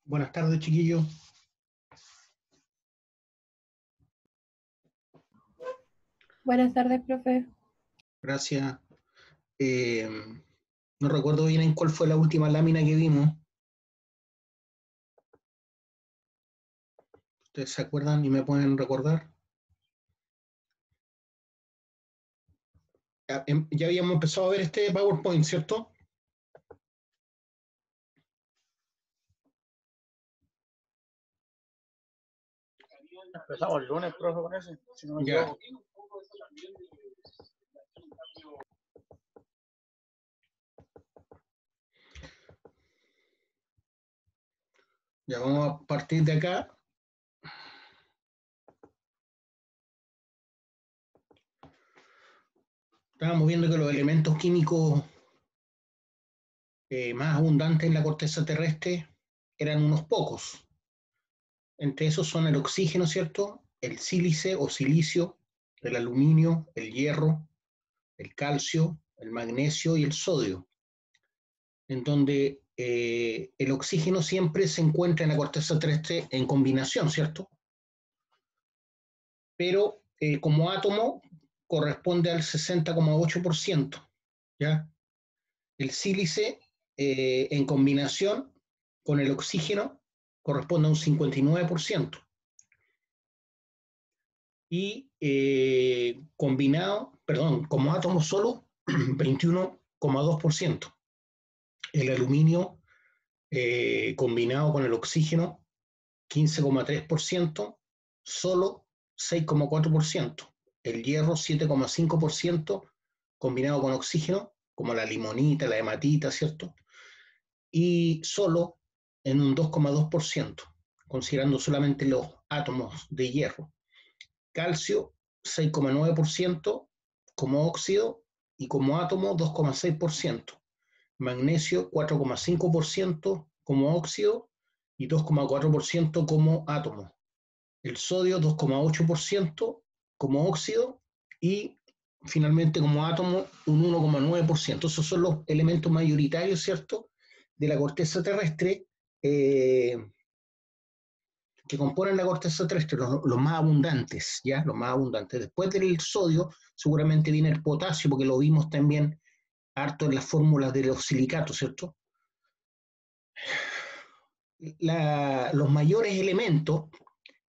Buenas tardes, chiquillos. Buenas tardes, profe. Gracias. Eh, no recuerdo bien en cuál fue la última lámina que vimos. ¿Ustedes se acuerdan y me pueden recordar? Ya habíamos empezado a ver este PowerPoint, ¿cierto? Empezamos el lunes, profe, con ese, si no me Ya. equivoco. Ya vamos a partir de acá. Estábamos viendo que los elementos químicos más abundantes en la corteza terrestre eran unos pocos. Entre esos son el oxígeno, ¿cierto? El sílice o silicio, el aluminio, el hierro, el calcio, el magnesio y el sodio, en donde el oxígeno siempre se encuentra en la corteza terrestre en combinación, ¿cierto? Pero como átomo corresponde al 60,8%, ¿ya? El sílice en combinación con el oxígeno corresponde a un 59%. Y combinado, perdón, como átomo solo, 21,2%. El aluminio combinado con el oxígeno, 15,3%, solo 6,4%. El hierro, 7,5%, combinado con oxígeno, como la limonita, la hematita, ¿cierto? Y solo en un 2,2%, considerando solamente los átomos de hierro. Calcio, 6,9% como óxido y como átomo, 2,6%. Magnesio, 4,5% como óxido y 2,4% como átomo. El sodio, 2,8% como óxido y finalmente como átomo un 1,9%. Esos son los elementos mayoritarios, ¿cierto?, de la corteza terrestre que componen la corteza terrestre, los más abundantes, ¿ya? Los más abundantes. Después del sodio seguramente viene el potasio, porque lo vimos también harto en las fórmulas de los silicatos, ¿cierto? Los mayores elementos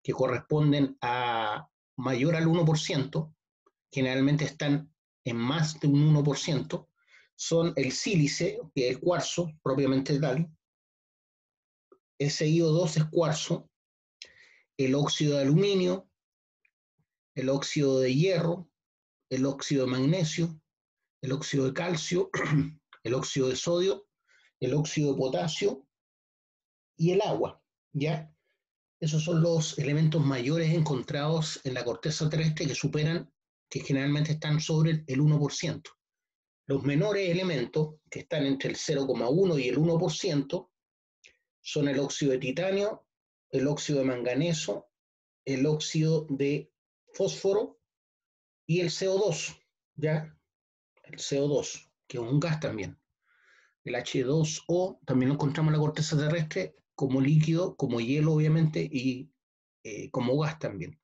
que corresponden a mayor al 1%, generalmente están en más de un 1%, son el sílice, que es el cuarzo propiamente tal, SiO2 es cuarzo, el óxido de aluminio, el óxido de hierro, el óxido de magnesio, el óxido de calcio, el óxido de sodio, el óxido de potasio y el agua, ¿ya? Esos son los elementos mayores encontrados en la corteza terrestre que generalmente están sobre el 1%. Los menores elementos, que están entre el 0,1 y el 1%, son el óxido de titanio, el óxido de manganeso, el óxido de fósforo y el CO2, ¿ya? El CO2, que es un gas también. El H2O también lo encontramos en la corteza terrestre como líquido, como hielo obviamente, y como gas también.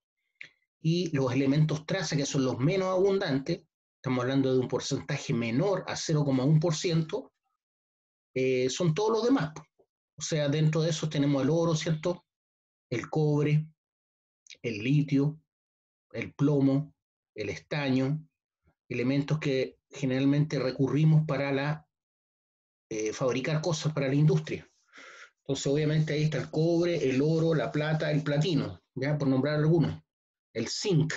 Y los elementos traza, que son los menos abundantes, estamos hablando de un porcentaje menor a 0,1%, son todos los demás. O sea, dentro de esos tenemos el oro, ¿cierto? El cobre, el litio, el plomo, el estaño, elementos que generalmente recurrimos para fabricar cosas para la industria. Entonces, obviamente ahí está el cobre, el oro, la plata, el platino, ya por nombrar algunos. El zinc,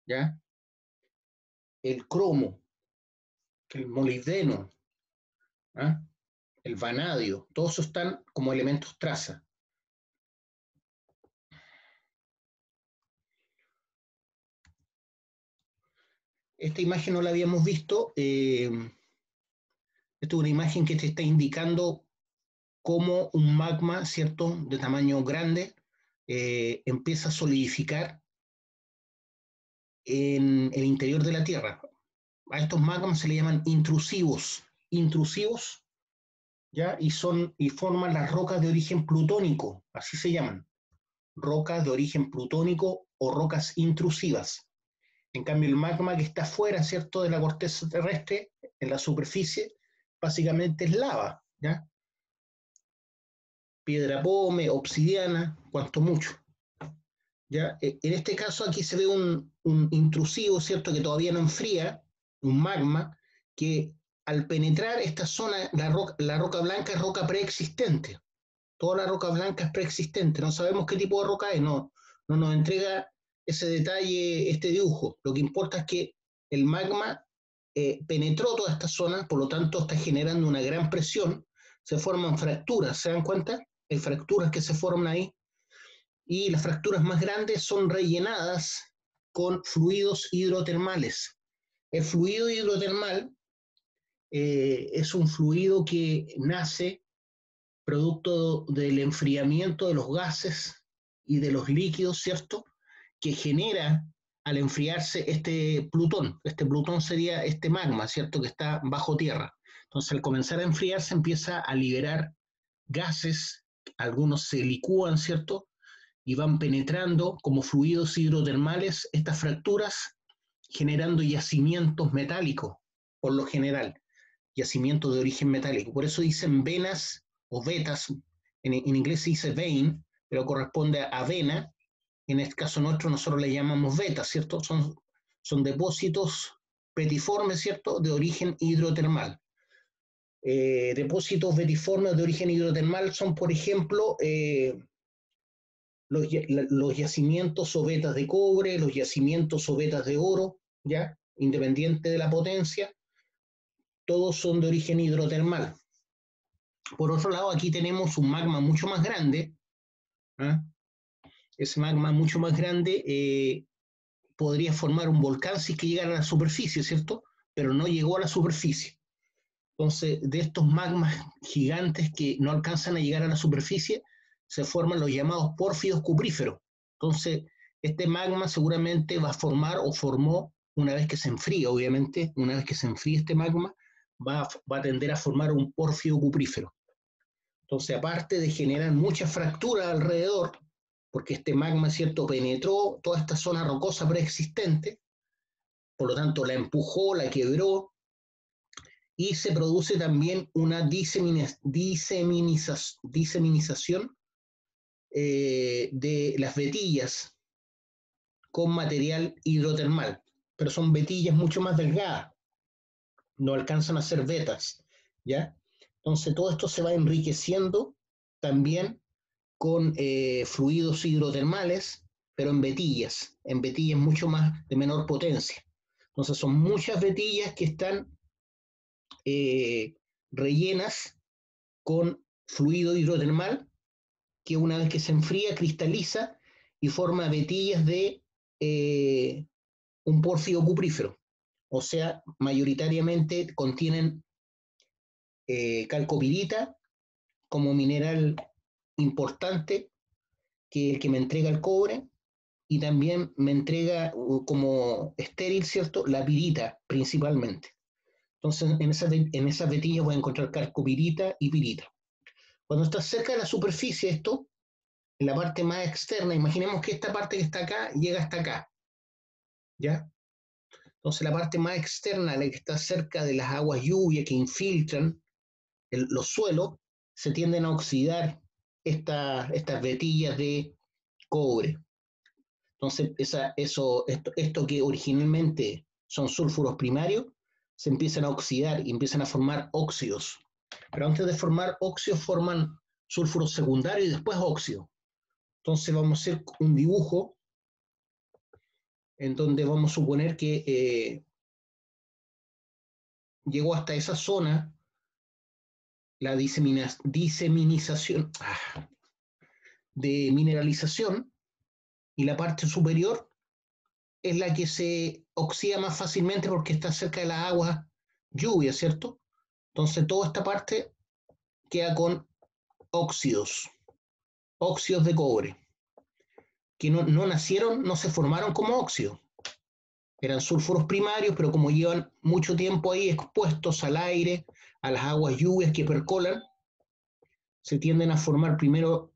ya, el cromo, el molibdeno, ¿ah?, el vanadio, todos esos están como elementos traza. Esta imagen no la habíamos visto. Esta es una imagen que te está indicando cómo un magma, ¿cierto?, de tamaño grande, empieza a solidificar en el interior de la Tierra. A estos magmas se le llaman intrusivos. Intrusivos ¿ya? Y forman las rocas de origen plutónico, así se llaman, rocas de origen plutónico o rocas intrusivas. En cambio, el magma que está fuera, ¿cierto?, de la corteza terrestre, en la superficie, básicamente es lava, ¿ya? Piedra pómez, obsidiana, cuanto mucho. ¿Ya? En este caso aquí se ve un intrusivo, ¿cierto?, que todavía no enfría, un magma, que al penetrar esta zona, la roca blanca es roca preexistente. Toda la roca blanca es preexistente. No sabemos qué tipo de roca es, no nos entrega ese detalle, este dibujo. Lo que importa es que el magma penetró toda esta zona, por lo tanto está generando una gran presión, se forman fracturas, ¿se dan cuenta? Hay fracturas que se forman ahí, y las fracturas más grandes son rellenadas con fluidos hidrotermales. El fluido hidrotermal es un fluido que nace producto del enfriamiento de los gases y de los líquidos, ¿cierto?, que genera al enfriarse este plutón. Este plutón sería este magma, ¿cierto?, que está bajo tierra. Entonces, al comenzar a enfriarse, empieza a liberar gases, algunos se licúan, ¿cierto?, y van penetrando como fluidos hidrotermales estas fracturas, generando yacimientos metálicos, por lo general, yacimientos de origen metálico. Por eso dicen venas o vetas, en inglés se dice vein, pero corresponde a vena. En este caso nuestro nosotros le llamamos vetas, ¿cierto? Son depósitos petiformes, ¿cierto?, de origen hidrotermal. Depósitos petiformes de origen hidrotermal son, por ejemplo, los yacimientos o vetas de cobre, los yacimientos o vetas de oro, ¿ya? Independiente de la potencia, todos son de origen hidrotermal. Por otro lado, aquí tenemos un magma mucho más grande, ¿eh? Ese magma mucho más grande podría formar un volcán si es que llegara a la superficie, ¿cierto? Pero no llegó a la superficie. Entonces, de estos magmas gigantes que no alcanzan a llegar a la superficie, se forman los llamados pórfidos cupríferos. Entonces, este magma seguramente va a formar o formó una vez que se enfría, obviamente, una vez que se enfría este magma, va a tender a formar un pórfido cuprífero. Entonces, aparte de generar muchas fracturas alrededor, porque este magma, ¿cierto?, penetró toda esta zona rocosa preexistente, por lo tanto la empujó, la quebró, y se produce también una diseminización de las vetillas con material hidrotermal, pero son vetillas mucho más delgadas, no alcanzan a ser vetas, ¿ya? Entonces todo esto se va enriqueciendo también con fluidos hidrotermales, pero en vetillas mucho más de menor potencia. Entonces son muchas vetillas que están rellenas con fluido hidrotermal que una vez que se enfría cristaliza y forma vetillas de un pórfido cuprífero. O sea, mayoritariamente contienen calcopirita como mineral importante que me entrega el cobre, y también me entrega como estéril, ¿cierto?, la pirita principalmente. Entonces, en esas vetillas voy a encontrar calcopirita y pirita. Cuando está cerca de la superficie, esto, en la parte más externa, imaginemos que esta parte que está acá llega hasta acá, ¿ya? Entonces, la parte más externa, la que está cerca de las aguas lluvias que infiltran los suelos, se tienden a oxidar estas vetillas de cobre. Entonces, esto que originalmente son sulfuros primarios, se empiezan a oxidar y empiezan a formar óxidos. Pero antes de formar óxidos, forman sulfuros secundarios y después óxidos. Entonces vamos a hacer un dibujo en donde vamos a suponer que llegó hasta esa zona la diseminización de mineralización, y la parte superior es la que se oxida más fácilmente porque está cerca de las aguas lluvias, ¿cierto? Entonces toda esta parte queda con óxidos de cobre, que no nacieron, no se formaron como óxidos. Eran sulfuros primarios, pero como llevan mucho tiempo ahí expuestos al aire, a las aguas lluvias que percolan, se tienden a formar primero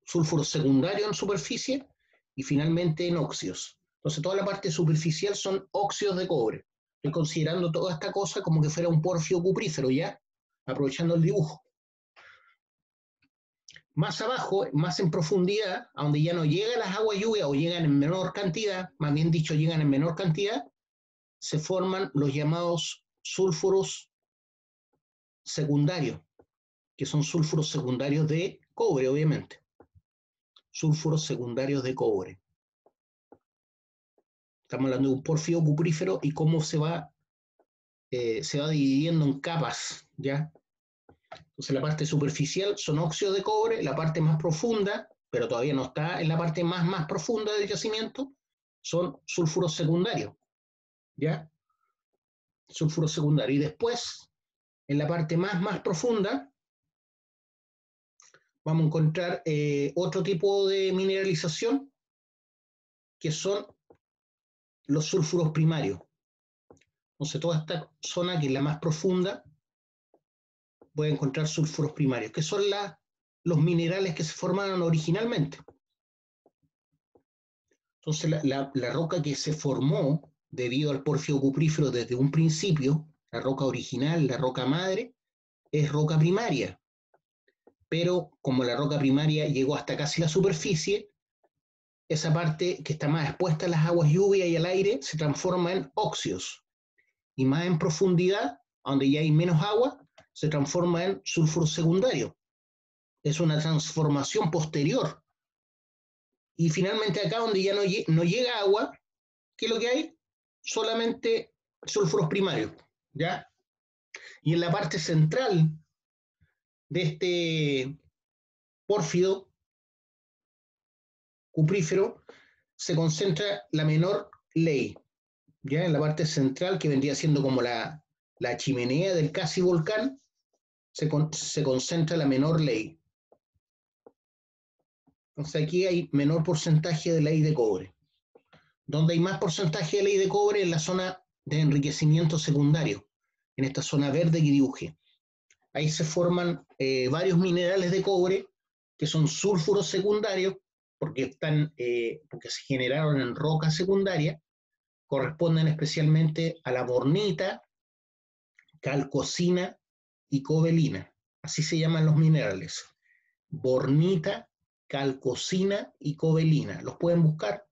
sulfuros secundarios en superficie y finalmente en óxidos. Entonces toda la parte superficial son óxidos de cobre. Estoy considerando toda esta cosa como que fuera un porfio cuprífero, ya, aprovechando el dibujo. Más abajo, más en profundidad, a donde ya no llegan las aguas lluvias o llegan en menor cantidad, más bien dicho, llegan en menor cantidad, se forman los llamados sulfuros secundarios, que son sulfuros secundarios de cobre, obviamente. Sulfuros secundarios de cobre. Estamos hablando de un porfio cuprífero y cómo se va dividiendo en capas, ¿ya? Entonces la parte superficial son óxidos de cobre, la parte más profunda, pero todavía no está en la parte más profunda del yacimiento, son sulfuros secundarios, ¿ya? Sulfuros secundarios. Y después, en la parte más profunda, vamos a encontrar otro tipo de mineralización, que son los sulfuros primarios. Entonces toda esta zona, que es la más profunda, puede encontrar sulfuros primarios, que son los minerales que se formaron originalmente. Entonces la roca que se formó debido al porfio cuprífero desde un principio, la roca original, la roca madre, es roca primaria. Pero como la roca primaria llegó hasta casi la superficie, esa parte que está más expuesta a las aguas lluvias y al aire se transforma en óxidos. Y más en profundidad, donde ya hay menos agua, se transforma en sulfuro secundario. Es una transformación posterior. Y finalmente acá, donde ya no llega agua, ¿qué es lo que hay? Solamente sulfuros primarios, ¿ya? Y en la parte central de este pórfido cuprífero se concentra la menor ley, ¿ya? En la parte central, que vendría siendo como la chimenea del casi volcán, se concentra la menor ley. Entonces aquí hay menor porcentaje de ley de cobre. Donde hay más porcentaje de ley de cobre en la zona de enriquecimiento secundario, en esta zona verde que dibujé. Ahí se forman varios minerales de cobre que son sulfuros secundarios porque se generaron en roca secundaria, corresponden especialmente a la bornita, calcosina y cobelina. Así se llaman los minerales. Bornita, calcosina y cobelina. Los pueden buscar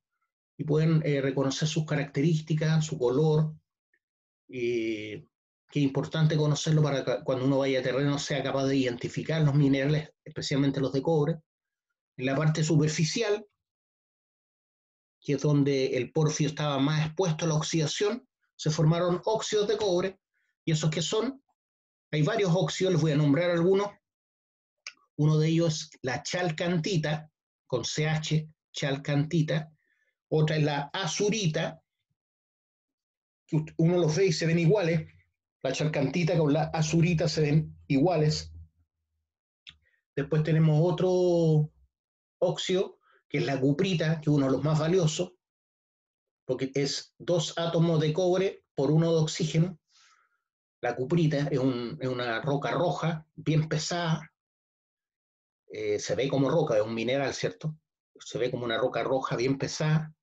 y pueden reconocer sus características, su color, que es importante conocerlo para que cuando uno vaya a terreno sea capaz de identificar los minerales, especialmente los de cobre. En la parte superficial, que es donde el porfio estaba más expuesto a la oxidación, se formaron óxidos de cobre, y esos que son, hay varios óxidos, les voy a nombrar algunos. Uno de ellos es la chalcantita, con CH, chalcantita. Otra es la azurita, que uno los ve y se ven iguales. La chalcantita con la azurita se ven iguales. Después tenemos otro óxido, que es la cuprita, que es uno de los más valiosos, porque es 2 átomos de cobre por 1 de oxígeno. La cuprita es una roca roja, bien pesada. Se ve como roca, es un mineral, ¿cierto? Se ve como una roca roja bien pesada,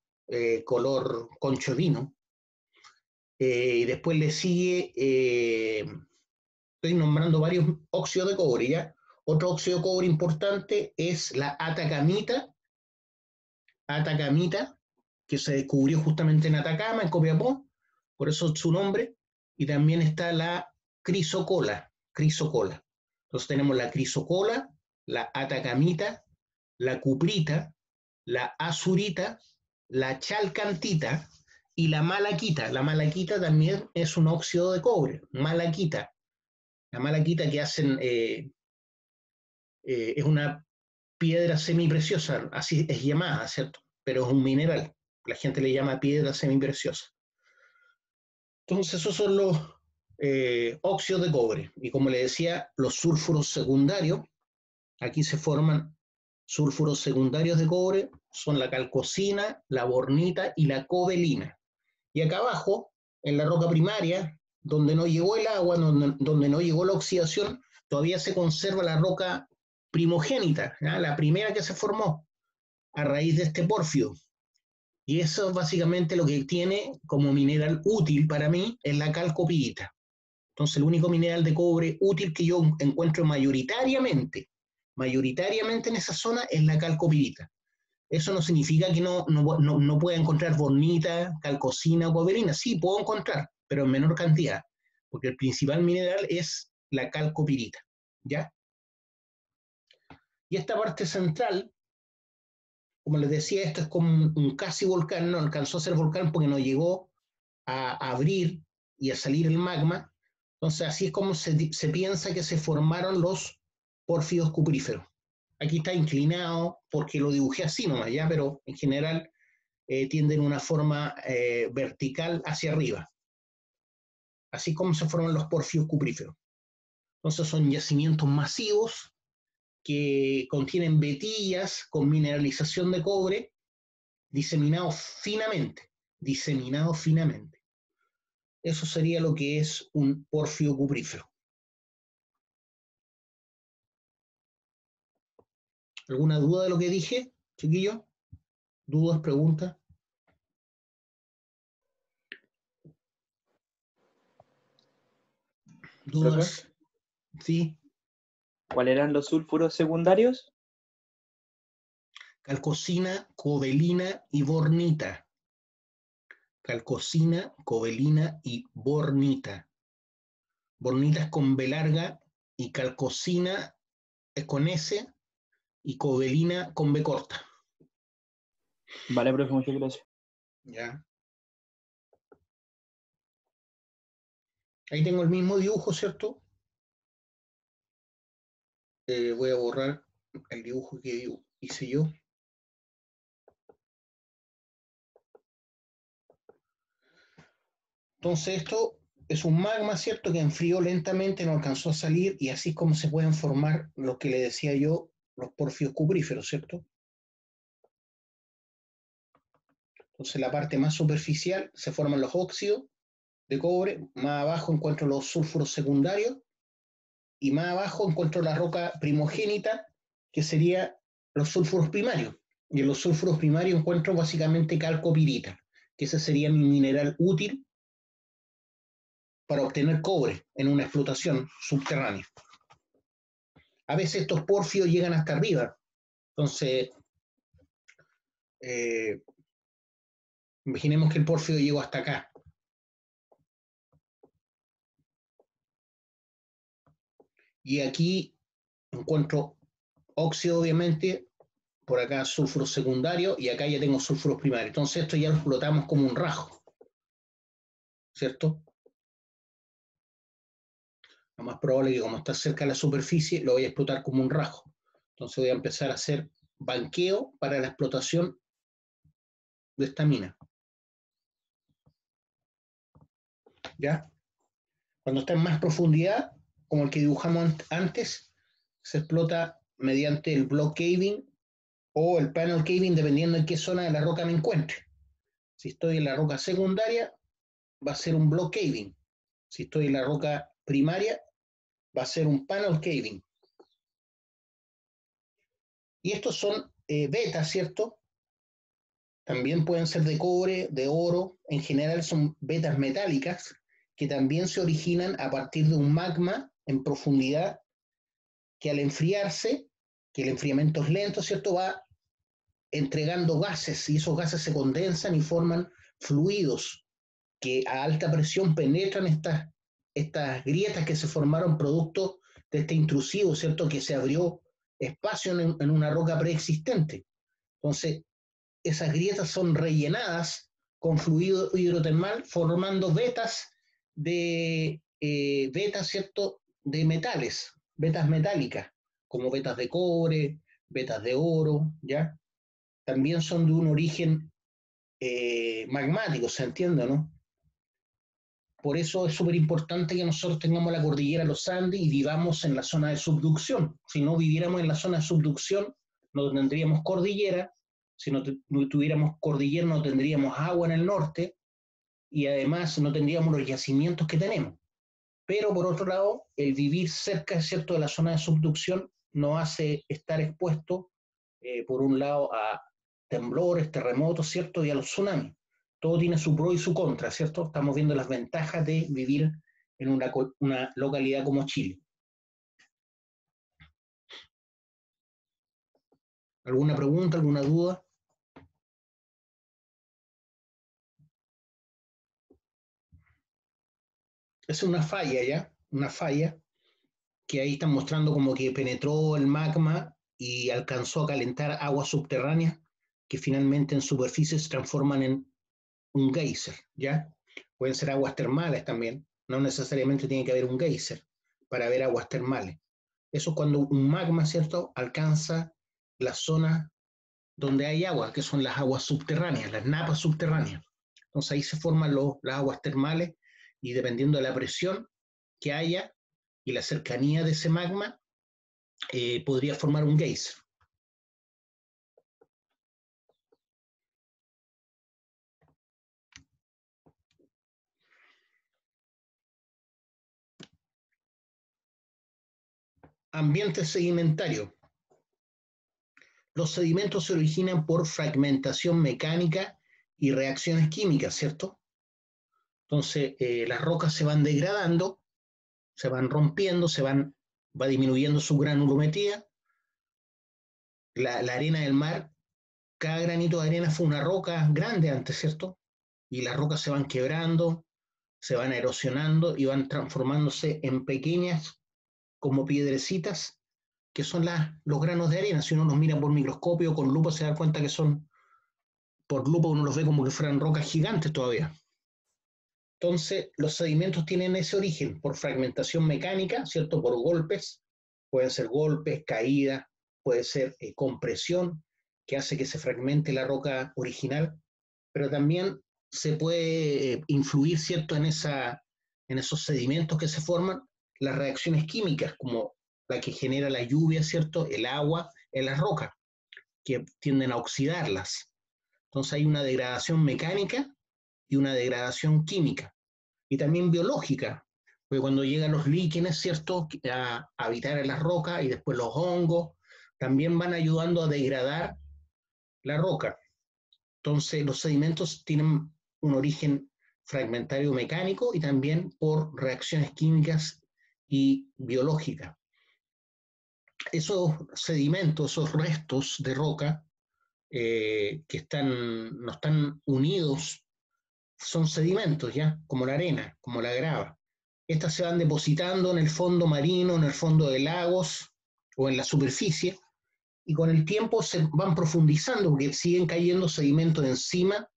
color concho vino. Y después le sigue, estoy nombrando varios óxidos de cobre, ¿ya? Otro óxido de cobre importante es la atacamita, que se descubrió justamente en Atacama, en Copiapó, por eso su nombre. Y también está la crisocola. Entonces tenemos la crisocola, la atacamita, la cuprita, la azurita, la chalcantita y la malaquita. La malaquita también es un óxido de cobre, malaquita. La malaquita que hacen es una piedra semipreciosa, así es llamada, ¿cierto? Pero es un mineral. La gente le llama piedra semipreciosa. Entonces esos son los óxidos de cobre. Y como le decía, los sulfuros secundarios, aquí se forman sulfuros secundarios de cobre, son la calcosina, la bornita y la cobelina. Y acá abajo, en la roca primaria, donde no llegó el agua, donde no llegó la oxidación, todavía se conserva la roca primogénita, ¿ya? La primera que se formó a raíz de este porfio. Y eso es básicamente lo que tiene como mineral útil para mí es la calcopirita. Entonces el único mineral de cobre útil que yo encuentro mayoritariamente en esa zona es la calcopirita. Eso no significa que no pueda encontrar bornita, calcosina o cobalina. Sí, puedo encontrar, pero en menor cantidad, porque el principal mineral es la calcopirita, ¿ya? Y esta parte central, como les decía, esto es como un casi volcán, no alcanzó a ser volcán porque no llegó a abrir y a salir el magma. Entonces así es como se piensa que se formaron los pórfidos cupríferos. Aquí está inclinado porque lo dibujé así nomás, ¿ya? Pero en general tienden una forma vertical hacia arriba. Así como se forman los pórfidos cupríferos. Entonces son yacimientos masivos que contienen vetillas con mineralización de cobre diseminados finamente. Eso sería lo que es un pórfido cuprífero. ¿Alguna duda de lo que dije, chiquillos? ¿Dudas, preguntas? ¿Dudas? ¿Profe? Sí. ¿Cuáles eran los sulfuros secundarios? Calcosina, cobalina y bornita. Calcosina, cobalina y bornita. Bornita es con B larga y calcosina es con S y cobalina con B corta. Vale, profe, muchas gracias. Ya. Ahí tengo el mismo dibujo, ¿cierto? Voy a borrar el dibujo que hice yo. Entonces esto es un magma, ¿cierto? Que enfrió lentamente, no alcanzó a salir y así es como se pueden formar lo que le decía yo, los pórfidos cupríferos, ¿cierto? Entonces la parte más superficial se forman los óxidos de cobre, más abajo encuentro los sulfuros secundarios y más abajo encuentro la roca primogénita, que sería los sulfuros primarios. Y en los sulfuros primarios encuentro básicamente calcopirita, que ese sería mi mineral útil para obtener cobre en una explotación subterránea. A veces estos porfios llegan hasta arriba, entonces imaginemos que el porfio llegó hasta acá. Y aquí encuentro óxido, obviamente, por acá sulfuros secundarios y acá ya tengo sulfuros primarios. Entonces esto ya lo explotamos como un rajo, ¿cierto? Lo más probable es que como está cerca de la superficie, lo voy a explotar como un rajo. Entonces voy a empezar a hacer banqueo para la explotación de esta mina. ¿Ya? Cuando está en más profundidad, como el que dibujamos antes, se explota mediante el block caving o el panel caving, dependiendo en qué zona de la roca me encuentre. Si estoy en la roca secundaria, va a ser un block caving. Si estoy en la roca primaria, va a ser un panel caving. Y estos son betas, ¿cierto? También pueden ser de cobre, de oro. En general son vetas metálicas que también se originan a partir de un magma en profundidad que al enfriarse, que el enfriamiento es lento, ¿cierto? Va entregando gases y esos gases se condensan y forman fluidos que a alta presión penetran estas grietas que se formaron producto de este intrusivo, ¿cierto? Que se abrió espacio en una roca preexistente. Entonces, esas grietas son rellenadas con fluido hidrotermal formando vetas ¿cierto? De metales, vetas metálicas, como vetas de cobre, vetas de oro, ¿ya? También son de un origen magmático, ¿se entiende, no? Por eso es súper importante que nosotros tengamos la cordillera de los Andes y vivamos en la zona de subducción. Si no viviéramos en la zona de subducción, no tendríamos cordillera. Si no tuviéramos cordillera, no tendríamos agua en el norte y además no tendríamos los yacimientos que tenemos. Pero por otro lado, el vivir cerca, ¿cierto?, de la zona de subducción nos hace estar expuesto, por un lado, a temblores, terremotos, ¿cierto? Y a los tsunamis. Todo tiene su pro y su contra, ¿cierto? Estamos viendo las ventajas de vivir en una localidad como Chile. ¿Alguna pregunta, alguna duda? Es una falla, ¿ya? Una falla que ahí están mostrando como que penetró el magma y alcanzó a calentar aguas subterráneas que finalmente en superficie se transforman en un geyser, ¿ya? Pueden ser aguas termales también, no necesariamente tiene que haber un geyser para ver aguas termales. Eso es cuando un magma, ¿cierto?, alcanza la zona donde hay agua, que son las aguas subterráneas, las napas subterráneas. Entonces ahí se forman las aguas termales y dependiendo de la presión que haya y la cercanía de ese magma, podría formar un geyser. Ambiente sedimentario. Los sedimentos se originan por fragmentación mecánica y reacciones químicas, ¿cierto? Entonces, las rocas se van degradando, se van rompiendo, va disminuyendo su granulometría. La arena del mar, cada granito de arena fue una roca grande antes, ¿cierto? Y las rocas se van quebrando, se van erosionando y van transformándose en pequeñas, como piedrecitas, que son los granos de arena. Si uno los mira por microscopio o con lupa, se da cuenta que son, por lupa uno los ve como que fueran rocas gigantes todavía. Entonces, los sedimentos tienen ese origen por fragmentación mecánica, ¿cierto? Por golpes, pueden ser golpes, caídas, puede ser compresión, que hace que se fragmente la roca original, pero también se puede influir, ¿cierto?, en esos sedimentos que se forman, las reacciones químicas, como la que genera la lluvia, ¿cierto?, el agua en las rocas, que tienden a oxidarlas. Entonces hay una degradación mecánica y una degradación química, y también biológica, porque cuando llegan los líquenes, ¿cierto?, a habitar en las rocas, y después los hongos, también van ayudando a degradar la roca. Entonces los sedimentos tienen un origen fragmentario mecánico y también por reacciones químicas y biológicas. Esos sedimentos, esos restos de roca que no están unidos, son sedimentos, ¿ya? Como la arena, como la grava. Estas se van depositando en el fondo marino, en el fondo de lagos o en la superficie, y con el tiempo se van profundizando porque siguen cayendo sedimentos encima.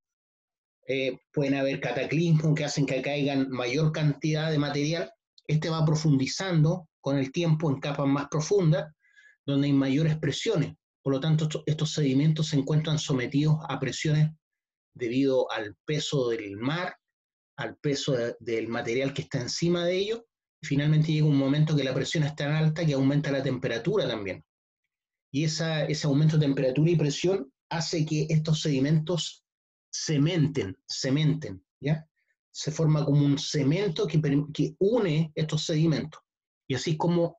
Pueden haber cataclismos que hacen que caigan mayor cantidad de material. Este va profundizando con el tiempo en capas más profundas, donde hay mayores presiones. Por lo tanto, estos sedimentos se encuentran sometidos a presiones debido al peso del mar, al peso del material que está encima de ellos. Y finalmente llega un momento que la presión es tan alta que aumenta la temperatura también. Y ese aumento de temperatura y presión hace que estos sedimentos cementen, ¿ya? Se forma como un cemento que une estos sedimentos. Y así es como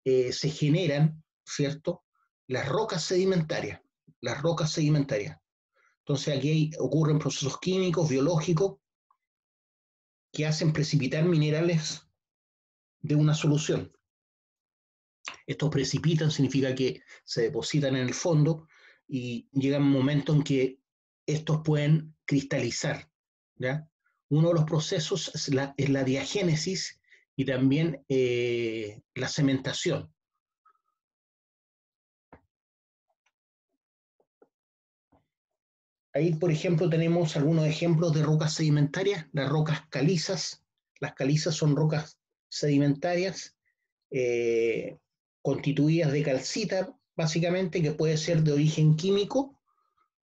se generan, ¿cierto?, las rocas sedimentarias, Entonces aquí ocurren procesos químicos, biológicos, que hacen precipitar minerales de una solución. Estos precipitan significa que se depositan en el fondo y llega un momento en que estos pueden cristalizar, ¿ya? Uno de los procesos es la diagénesis y también la cementación. Ahí, por ejemplo, tenemos algunos ejemplos de rocas sedimentarias, las rocas calizas. Las calizas son rocas sedimentarias constituidas de calcita, básicamente, que puede ser de origen químico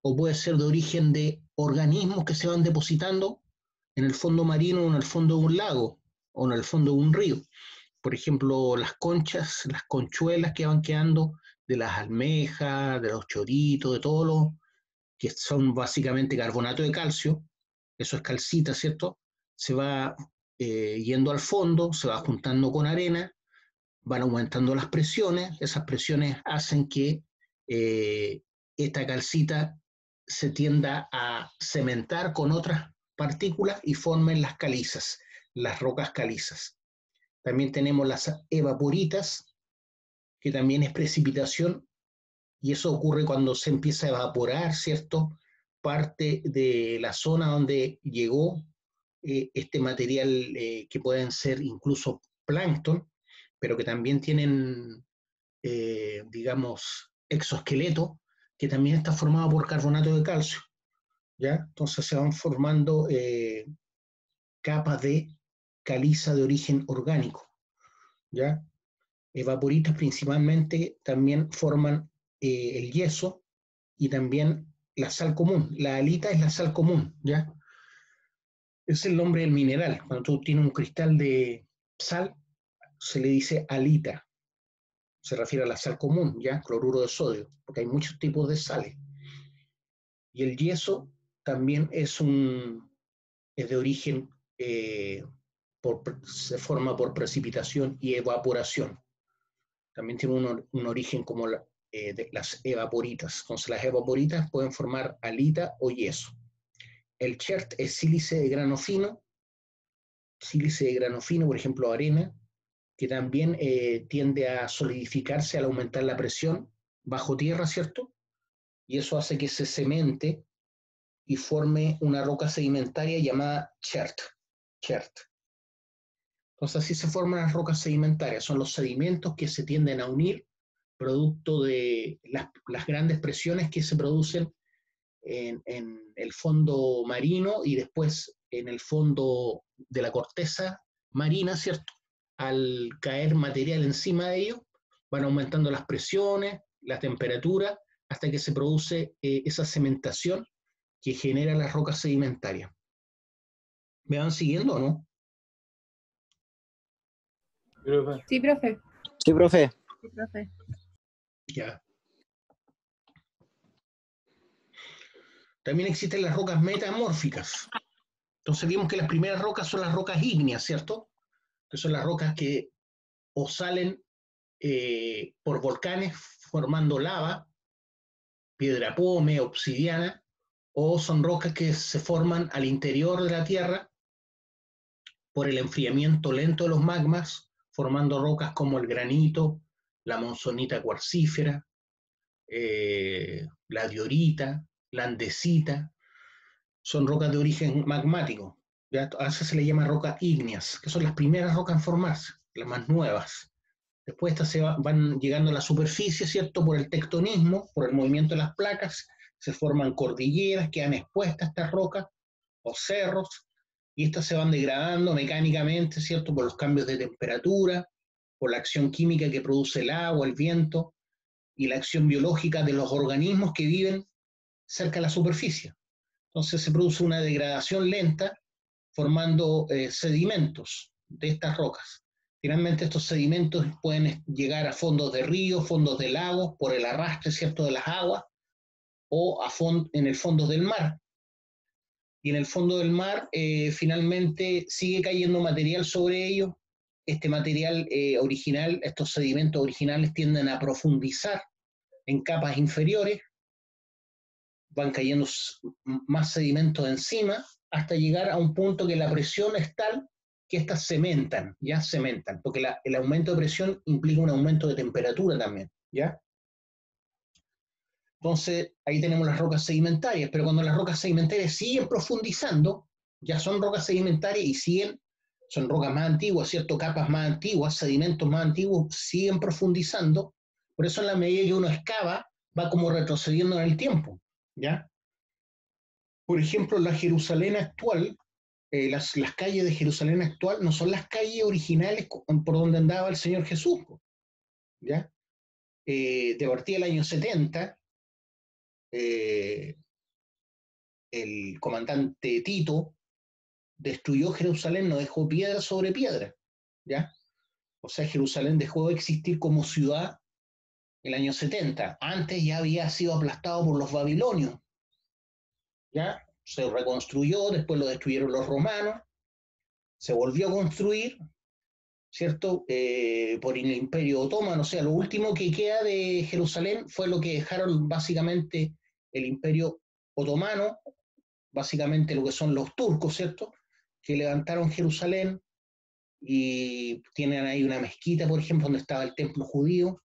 o puede ser de origen de organismos que se van depositando en el fondo marino o en el fondo de un lago o en el fondo de un río. Por ejemplo, las conchas, las conchuelas que van quedando de las almejas, de los choritos, de todos los que son básicamente carbonato de calcio, eso es calcita, ¿cierto? Se va yendo al fondo, se va juntando con arena, van aumentando las presiones, esas presiones hacen que esta calcita se tienda a cementar con otras partículas y formen las calizas, las rocas calizas. También tenemos las evaporitas, que también es precipitación, y eso ocurre cuando se empieza a evaporar, ¿cierto?, parte de la zona donde llegó este material que pueden ser incluso plancton, pero que también tienen, digamos, exoesqueleto, que también está formado por carbonato de calcio, ¿ya? Entonces se van formando capas de caliza de origen orgánico, ¿ya? Evaporitas principalmente también forman el yeso y también la sal común. La halita es la sal común, ¿ya? Es el nombre del mineral. Cuando tú tienes un cristal de sal, se le dice halita. Se refiere a la sal común, ¿ya? Cloruro de sodio, porque hay muchos tipos de sales. Y el yeso también es de origen, se forma por precipitación y evaporación. También tiene un origen como de las evaporitas. Entonces las evaporitas pueden formar halita o yeso. El chert es sílice de grano fino, por ejemplo, arena, que también tiende a solidificarse al aumentar la presión bajo tierra, ¿cierto? Y eso hace que se cemente y forme una roca sedimentaria llamada chert. Entonces así se forman las rocas sedimentarias, son los sedimentos que se tienden a unir producto de las grandes presiones que se producen en el fondo marino y después en el fondo de la corteza marina, ¿cierto? Al caer material encima de ellos, van aumentando las presiones, la temperatura, hasta que se produce esa cementación que genera las rocas sedimentarias. ¿Me van siguiendo o no? Sí, profe. Sí, profe. Sí, profe. Ya. También existen las rocas metamórficas. Entonces vimos que las primeras rocas son las rocas ígneas, ¿cierto? Que son las rocas que o salen por volcanes formando lava, piedra pómez, obsidiana, o son rocas que se forman al interior de la Tierra por el enfriamiento lento de los magmas, formando rocas como el granito, la monzonita cuarcífera, la diorita, la andesita. Son rocas de origen magmático. ¿Ya? A veces se le llama rocas ígneas, que son las primeras rocas en formarse, las más nuevas. Después estas van llegando a la superficie, ¿cierto? Por el tectonismo, por el movimiento de las placas, se forman cordilleras, quedan expuestas estas rocas, o cerros, y estas se van degradando mecánicamente, ¿cierto? Por los cambios de temperatura, por la acción química que produce el agua, el viento, y la acción biológica de los organismos que viven cerca de la superficie. Entonces se produce una degradación lenta, formando sedimentos de estas rocas. Finalmente estos sedimentos pueden llegar a fondos de ríos, fondos de lagos, por el arrastre, ¿cierto?, de las aguas, o en el fondo del mar. Y en el fondo del mar finalmente sigue cayendo material sobre ellos. Este material original, estos sedimentos originales tienden a profundizar en capas inferiores, van cayendo más sedimentos encima, hasta llegar a un punto que la presión es tal que estas cementan, porque el aumento de presión implica un aumento de temperatura también, ¿ya? Entonces, ahí tenemos las rocas sedimentarias, pero cuando las rocas sedimentarias siguen profundizando, ya son rocas sedimentarias y son rocas más antiguas, ¿cierto? Capas más antiguas, sedimentos más antiguos, siguen profundizando, por eso en la medida que uno excava, va como retrocediendo en el tiempo, ¿ya? Por ejemplo, la Jerusalén actual, las calles de Jerusalén actual no son las calles originales por donde andaba el Señor Jesús, ¿ya? De partida del año 70, el comandante Tito destruyó Jerusalén, no dejó piedra sobre piedra, ¿ya? O sea, Jerusalén dejó de existir como ciudad el año 70. Antes ya había sido aplastado por los babilonios, ¿ya? Se reconstruyó, después lo destruyeron los romanos, se volvió a construir, ¿cierto? Por el Imperio Otomano. O sea, lo último que queda de Jerusalén fue lo que dejaron básicamente el Imperio Otomano, básicamente lo que son los turcos, ¿cierto? Que levantaron Jerusalén y tienen ahí una mezquita, por ejemplo, donde estaba el templo judío,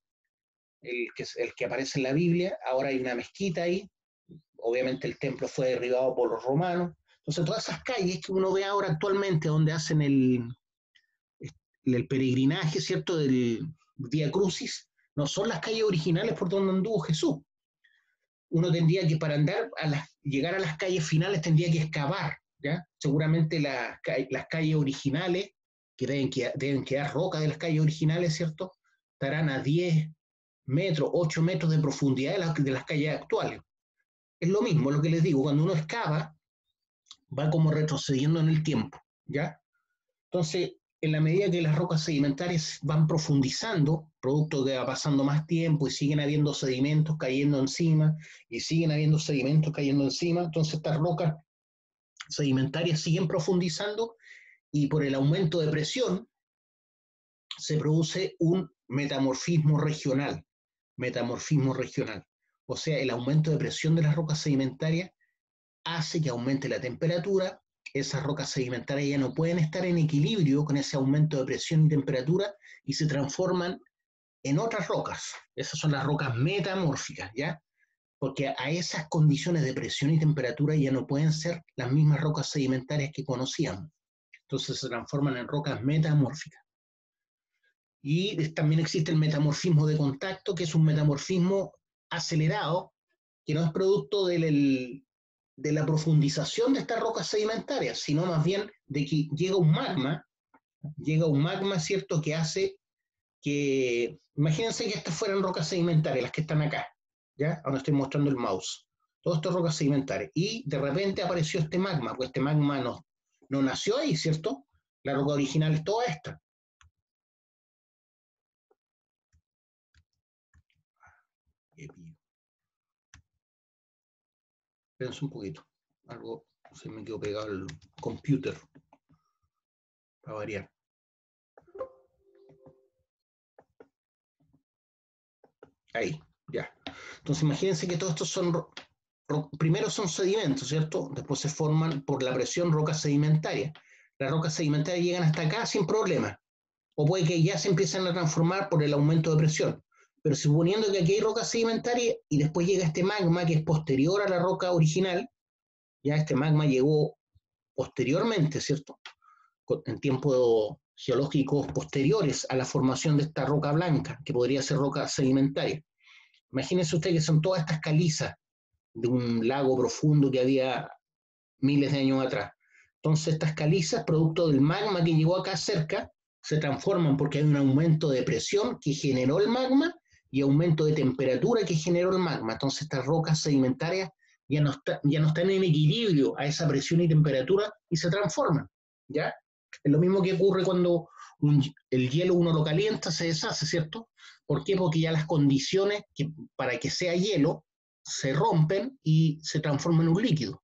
el que aparece en la Biblia. Ahora hay una mezquita ahí. Obviamente el templo fue derribado por los romanos. Entonces, todas esas calles que uno ve ahora actualmente, donde hacen el peregrinaje, ¿cierto?, del Vía Crucis, no son las calles originales por donde anduvo Jesús. Uno tendría que, para llegar a las calles finales, tendría que excavar, ¿ya? Seguramente las calles originales, que deben quedar rocas de las calles originales, ¿cierto?, estarán a 10 metros, 8 metros de profundidad de las calles actuales. Es lo mismo lo que les digo, cuando uno excava, va como retrocediendo en el tiempo, ¿ya? Entonces, en la medida que las rocas sedimentarias van profundizando, producto de que va pasando más tiempo y siguen habiendo sedimentos cayendo encima, y siguen habiendo sedimentos cayendo encima, entonces estas rocas sedimentarias siguen profundizando y por el aumento de presión se produce un metamorfismo regional. Metamorfismo regional. O sea, el aumento de presión de las rocas sedimentarias hace que aumente la temperatura. Esas rocas sedimentarias ya no pueden estar en equilibrio con ese aumento de presión y temperatura y se transforman en otras rocas. Esas son las rocas metamórficas, ¿ya? Porque a esas condiciones de presión y temperatura ya no pueden ser las mismas rocas sedimentarias que conocíamos. Entonces se transforman en rocas metamórficas. Y también existe el metamorfismo de contacto, que es un metamorfismo acelerado, que no es producto de la profundización de estas rocas sedimentarias, sino más bien de que llega un magma, ¿cierto?, que hace que, imagínense que estas fueran rocas sedimentarias, las que están acá, ¿ya? Ahora estoy mostrando el mouse. Todas estas rocas sedimentarias. Y de repente apareció este magma, pues este magma no nació ahí, ¿cierto? La roca original es toda esta. Espérense un poquito. Algo se me quedó pegado el computer. Para variar. Ahí, ya. Entonces imagínense que todos estos primero son sedimentos, ¿cierto? Después se forman por la presión rocas sedimentarias. Las rocas sedimentarias llegan hasta acá sin problema. O puede que ya se empiecen a transformar por el aumento de presión. Pero suponiendo que aquí hay rocas sedimentarias y después llega este magma que es posterior a la roca original, ya este magma llegó posteriormente, ¿cierto? En tiempos geológicos posteriores a la formación de esta roca blanca, que podría ser roca sedimentaria. Imagínense usted que son todas estas calizas de un lago profundo que había miles de años atrás. Entonces estas calizas, producto del magma que llegó acá cerca, se transforman porque hay un aumento de presión que generó el magma y aumento de temperatura que generó el magma. Entonces estas rocas sedimentarias ya no están en equilibrio a esa presión y temperatura y se transforman, ¿ya? Es lo mismo que ocurre cuando el hielo uno lo calienta, se deshace, ¿cierto? ¿Por qué? Porque ya las condiciones para que sea hielo se rompen y se transforman en un líquido.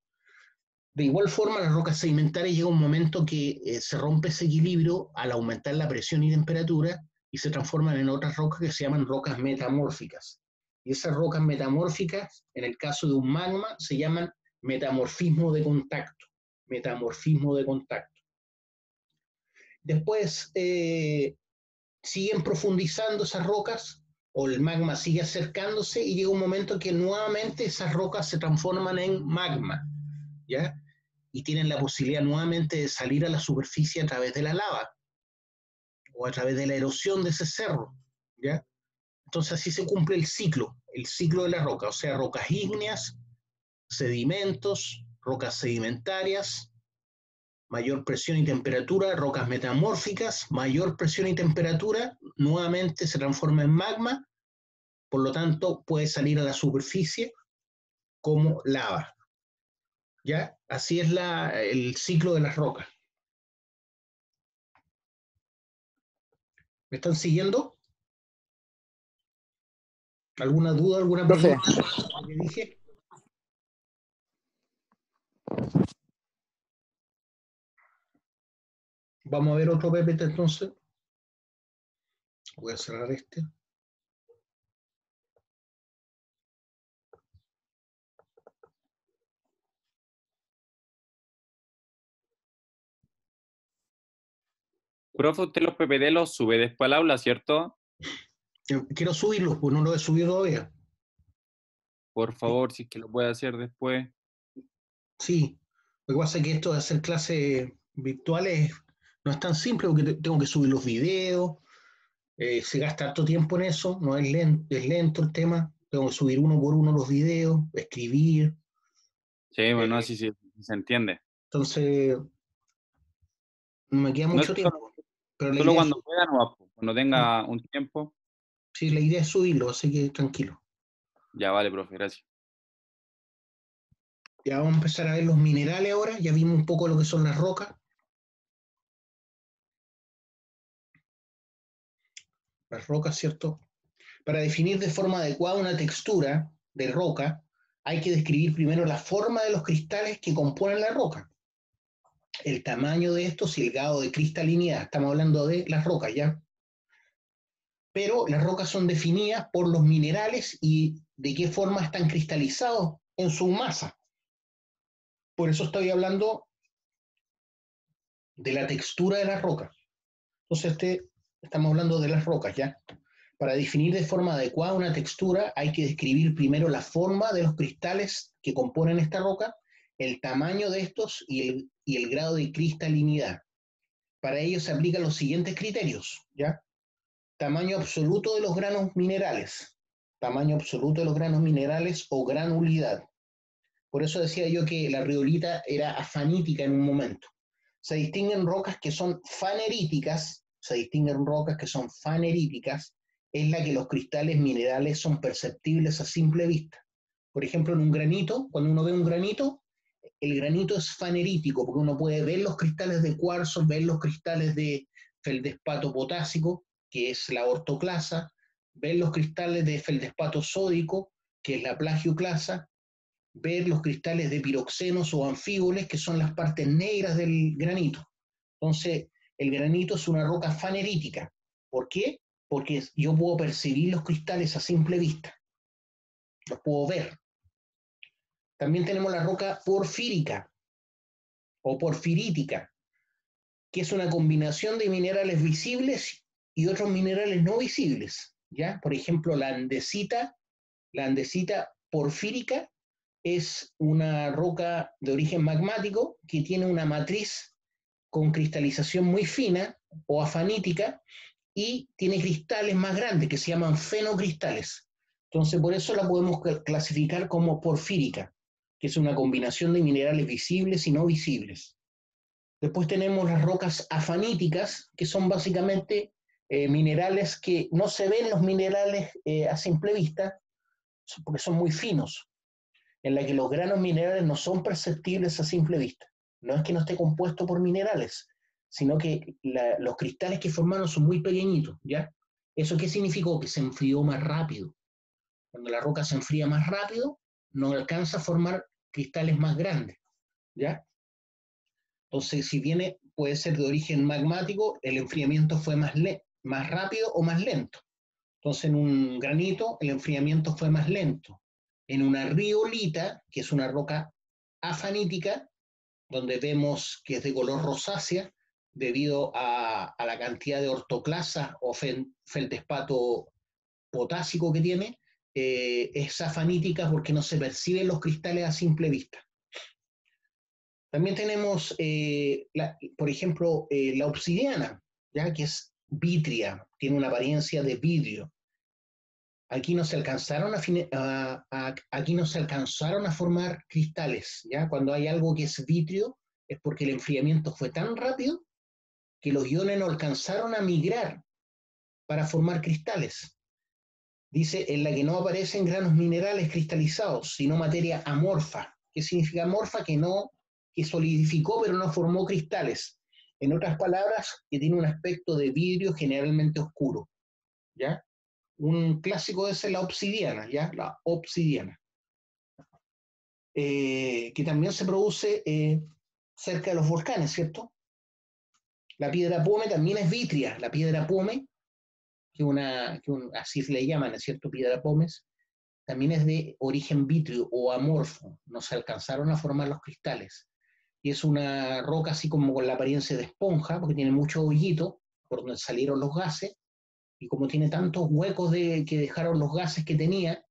De igual forma, las rocas sedimentarias llega un momento que se rompe ese equilibrio al aumentar la presión y temperatura y se transforman en otras rocas que se llaman rocas metamórficas. Y esas rocas metamórficas, en el caso de un magma, se llaman metamorfismo de contacto. Metamorfismo de contacto. Después siguen profundizando esas rocas o el magma sigue acercándose y llega un momento que nuevamente esas rocas se transforman en magma, ¿ya? Y tienen la posibilidad nuevamente de salir a la superficie a través de la lava o a través de la erosión de ese cerro, ¿ya? Entonces así se cumple el ciclo de la roca, o sea, rocas ígneas, sedimentos, rocas sedimentarias, mayor presión y temperatura, rocas metamórficas, mayor presión y temperatura, nuevamente se transforma en magma, por lo tanto puede salir a la superficie como lava. ¿Ya? Así es el ciclo de las rocas. ¿Me están siguiendo? ¿Alguna duda, alguna pregunta? ¿Lo que dije? Vamos a ver otro PPT entonces. Voy a cerrar este. Profe, usted los PPT los sube después al aula, ¿cierto? Quiero subirlos, pues no lo he subido todavía. Por favor, si es que lo puede hacer después. Sí, lo que pasa es que esto de hacer clases virtuales no es tan simple porque tengo que subir los videos, se gasta harto tiempo en eso, no es lento el tema, tengo que subir uno por uno los videos, escribir, Sí, bueno, eh, así se entiende. entonces no me queda No mucho es solo, tiempo, pero la solo idea es, cuando pueda, no, cuando tenga un tiempo. sí, la idea es subirlo, así que tranquilo. Ya vale, profe, gracias. Ya vamos a empezar a ver los minerales ahora, ya vimos un poco lo que son las rocas. Las rocas, ¿cierto? Para definir de forma adecuada una textura de roca, hay que describir primero la forma de los cristales que componen la roca, el tamaño de estos y el grado de cristalinidad. Estamos hablando de las rocas, ¿ya? Pero las rocas son definidas por los minerales y de qué forma están cristalizados en su masa. Por eso estoy hablando de la textura de las rocas. Entonces, estamos hablando de las rocas, ¿ya? Para definir de forma adecuada una textura hay que describir primero la forma de los cristales que componen esta roca, el tamaño de estos y el grado de cristalinidad. Para ello se aplican los siguientes criterios, ¿ya? Tamaño absoluto de los granos minerales, tamaño absoluto de los granos minerales o granulidad. Por eso decía yo que la riolita era afanítica en un momento. Se distinguen rocas que son faneríticas, es la que los cristales minerales son perceptibles a simple vista. Por ejemplo, en un granito, cuando uno ve un granito, el granito es fanerítico, porque uno puede ver los cristales de cuarzo, ver los cristales de feldespato potásico, que es la ortoclasa, ver los cristales de feldespato sódico, que es la plagioclasa, ver los cristales de piroxenos o anfíboles, que son las partes negras del granito. Entonces, el granito es una roca fanerítica. ¿Por qué? Porque yo puedo percibir los cristales a simple vista, los puedo ver. También tenemos la roca porfírica o porfirítica, que es una combinación de minerales visibles y otros minerales no visibles, ¿ya? Por ejemplo, la andesita porfírica es una roca de origen magmático que tiene una matriz con cristalización muy fina o afanítica y tiene cristales más grandes que se llaman fenocristales. Entonces, por eso la podemos clasificar como porfírica, que es una combinación de minerales visibles y no visibles. Después tenemos las rocas afaníticas, que son básicamente minerales que no se ven los minerales a simple vista, porque son muy finos, en la que los granos minerales no son perceptibles a simple vista. No es que no esté compuesto por minerales, sino que los cristales que formaron son muy pequeñitos, ¿ya? ¿Eso qué significó? Que se enfrió más rápido. Cuando la roca se enfría más rápido, no alcanza a formar cristales más grandes, ¿ya? Entonces, si viene, puede ser de origen magmático, el enfriamiento fue más rápido o más lento. Entonces, en un granito, el enfriamiento fue más lento. En una riolita, que es una roca afanítica, donde vemos que es de color rosácea, debido a la cantidad de ortoclasa o feldespato potásico que tiene, es afanítica porque no se perciben los cristales a simple vista. También tenemos, por ejemplo, la obsidiana, ¿ya? Que es vítrea, tiene una apariencia de vidrio. Aquí no se alcanzaron aquí no se alcanzaron a formar cristales, ¿ya? Cuando hay algo que es vitrio es porque el enfriamiento fue tan rápido que los iones no alcanzaron a migrar para formar cristales. Dice, en la que no aparecen granos minerales cristalizados, sino materia amorfa. ¿Qué significa amorfa? Que solidificó pero no formó cristales. En otras palabras, que tiene un aspecto de vidrio generalmente oscuro, ¿ya? Un clásico es la obsidiana, ¿ya? La obsidiana. Que también se produce cerca de los volcanes, ¿cierto? La piedra pómez también es vítrea. La piedra pómez así se le llaman, ¿es cierto? Piedra pómez, también es de origen vítreo o amorfo, no se alcanzaron a formar los cristales. Y es una roca así como con la apariencia de esponja, porque tiene mucho hoyito por donde salieron los gases, y como tiene tantos huecos que dejaron los gases que tenía,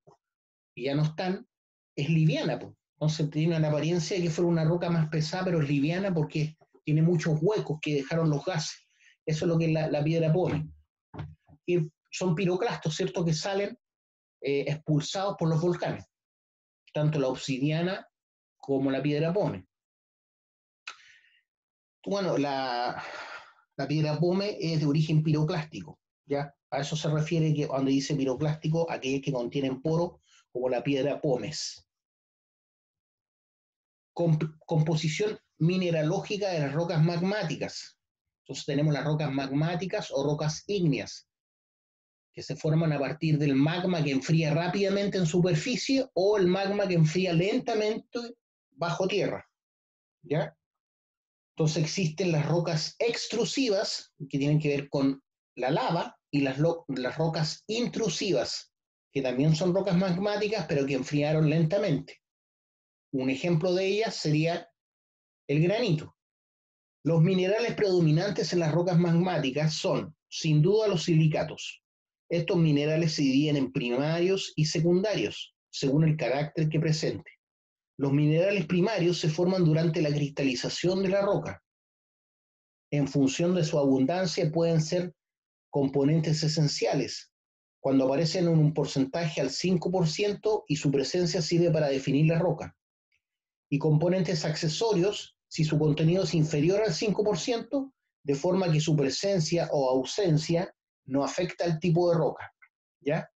y ya no están, es liviana, pues. Entonces tiene la apariencia de que fuera una roca más pesada, pero es liviana porque tiene muchos huecos que dejaron los gases. Eso es lo que es la piedra pómez. Y son piroclastos, ¿cierto?, que salen expulsados por los volcanes, tanto la obsidiana como la piedra pómez. Bueno, la piedra pómez es de origen piroclástico, ¿ya? A eso se refiere que cuando dice piroclástico, aquellos que contienen poro, como la piedra pómez. Composición mineralógica de las rocas magmáticas. Entonces tenemos las rocas magmáticas o rocas ígneas, que se forman a partir del magma que enfría rápidamente en superficie o el magma que enfría lentamente bajo tierra, ¿ya? Entonces existen las rocas extrusivas, que tienen que ver con la lava, y las rocas intrusivas, que también son rocas magmáticas, pero que enfriaron lentamente. Un ejemplo de ellas sería el granito. Los minerales predominantes en las rocas magmáticas son, sin duda, los silicatos. Estos minerales se dividen en primarios y secundarios, según el carácter que presente. Los minerales primarios se forman durante la cristalización de la roca. En función de su abundancia pueden ser componentes esenciales, cuando aparecen en un porcentaje al 5% y su presencia sirve para definir la roca. Y componentes accesorios si su contenido es inferior al 5%, de forma que su presencia o ausencia no afecta al tipo de roca, ¿ya?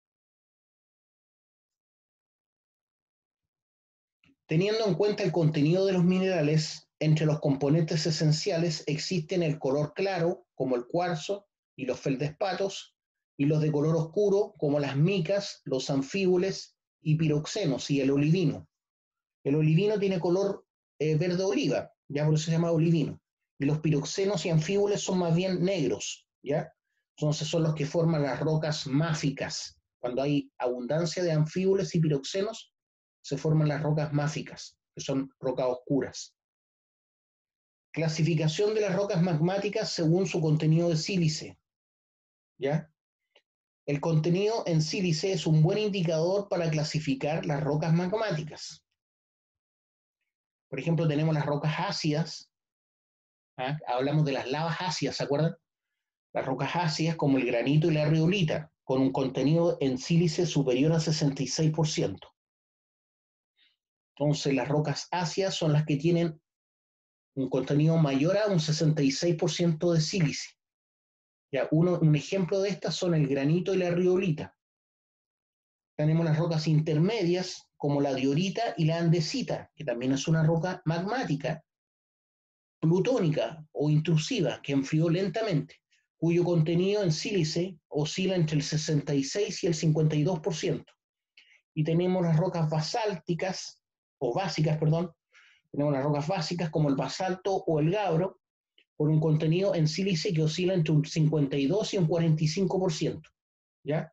Teniendo en cuenta el contenido de los minerales, entre los componentes esenciales existen el color claro, como el cuarzo y los feldespatos, y los de color oscuro, como las micas, los anfíboles y piroxenos, y el olivino. El olivino tiene color verde oliva, ya por eso se llama olivino. Y los piroxenos y anfíboles son más bien negros, ¿ya? Entonces son los que forman las rocas máficas. Cuando hay abundancia de anfíboles y piroxenos, se forman las rocas máficas, que son rocas oscuras. Clasificación de las rocas magmáticas según su contenido de sílice, ¿ya? El contenido en sílice es un buen indicador para clasificar las rocas magmáticas. Por ejemplo, tenemos las rocas ácidas, ¿ah? Hablamos de las lavas ácidas, ¿se acuerdan? Las rocas ácidas como el granito y la riolita, con un contenido en sílice superior al 66%. Entonces, las rocas ácidas son las que tienen un contenido mayor a un 66% de sílice. Ya, un ejemplo de estas son el granito y la riolita. Tenemos las rocas intermedias, como la diorita y la andesita, que también es una roca magmática, plutónica o intrusiva, que enfrió lentamente, cuyo contenido en sílice oscila entre el 66 y el 52%. Y tenemos las rocas basálticas, o básicas, perdón, tenemos las rocas básicas como el basalto o el gabro, con un contenido en sílice que oscila entre un 52 y un 45%, ¿ya?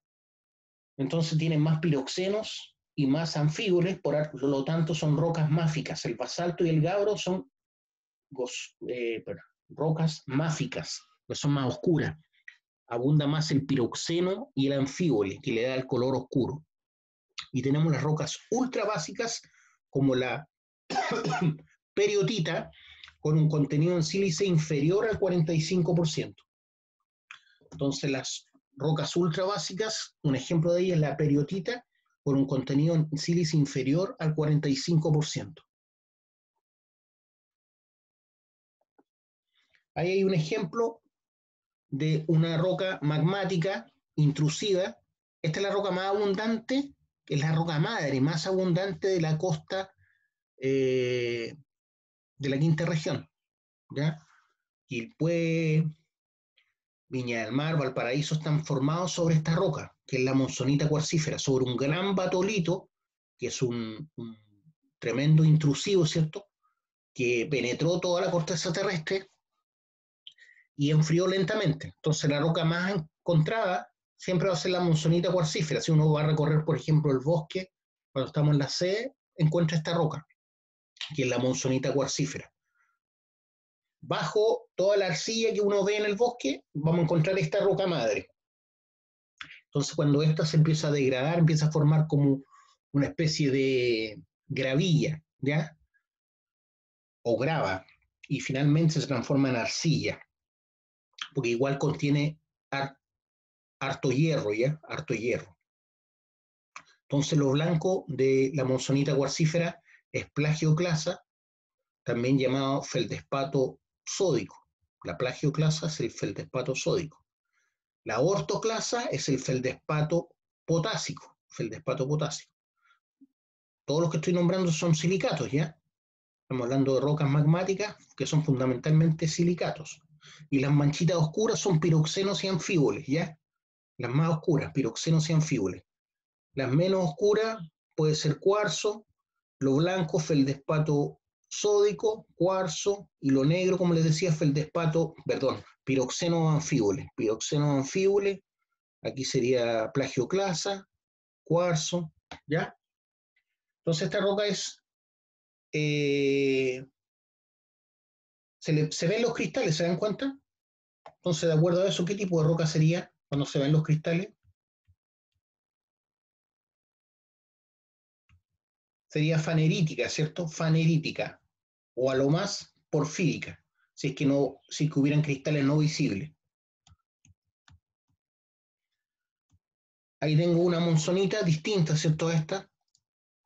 Entonces tienen más piroxenos y más anfíboles, por lo tanto son rocas máficas. El basalto y el gabro son rocas máficas, que son más oscuras. Abunda más el piroxeno y el anfíbole, que le da el color oscuro. Y tenemos las rocas ultra básicas, como la periotita, con un contenido en sílice inferior al 45%. Entonces las rocas ultra básicas, un ejemplo de ellas es la periotita, con un contenido en sílice inferior al 45%. Ahí hay un ejemplo de una roca magmática intrusiva. Esta es la roca más abundante, que es la roca madre más abundante de la costa de la quinta región, ¿ya? Quilpué, Viña del Mar, Valparaíso están formados sobre esta roca, que es la monzonita cuarcífera, sobre un gran batolito, que es un tremendo intrusivo, ¿cierto?, que penetró toda la corteza terrestre y enfrió lentamente. Entonces la roca más encontrada siempre va a ser la monzonita cuarcífera. Si uno va a recorrer, por ejemplo, el bosque, cuando estamos en la sede, encuentra esta roca, que es la monzonita cuarcífera. Bajo toda la arcilla que uno ve en el bosque, vamos a encontrar esta roca madre. Entonces, cuando esta se empieza a degradar, empieza a formar como una especie de gravilla, ¿ya? O grava, y finalmente se transforma en arcilla, porque igual contiene harto hierro, ¿ya? Harto hierro. Entonces, lo blanco de la monzonita cuarcífera es plagioclasa, también llamado feldespato sódico. La plagioclasa es el feldespato sódico. La ortoclasa es el feldespato potásico. Todos los que estoy nombrando son silicatos, ¿ya? Estamos hablando de rocas magmáticas que son fundamentalmente silicatos. Y las manchitas oscuras son piroxenos y anfíboles, ¿ya? Las más oscuras, piroxenos y anfíboles. Las menos oscuras puede ser cuarzo, lo blanco, feldespato sódico, cuarzo, y lo negro, como les decía, piroxeno anfíboles. Piroxeno anfíboles, aquí sería plagioclasa, cuarzo, ¿ya? Entonces esta roca es, se ven los cristales, ¿se dan cuenta? Entonces, de acuerdo a eso, ¿qué tipo de roca sería cuando se ven los cristales? Sería fanerítica, ¿cierto? Fanerítica, o a lo más porfírica, si es que hubieran cristales no visibles. Ahí tengo una monzonita distinta, ¿cierto? A esta.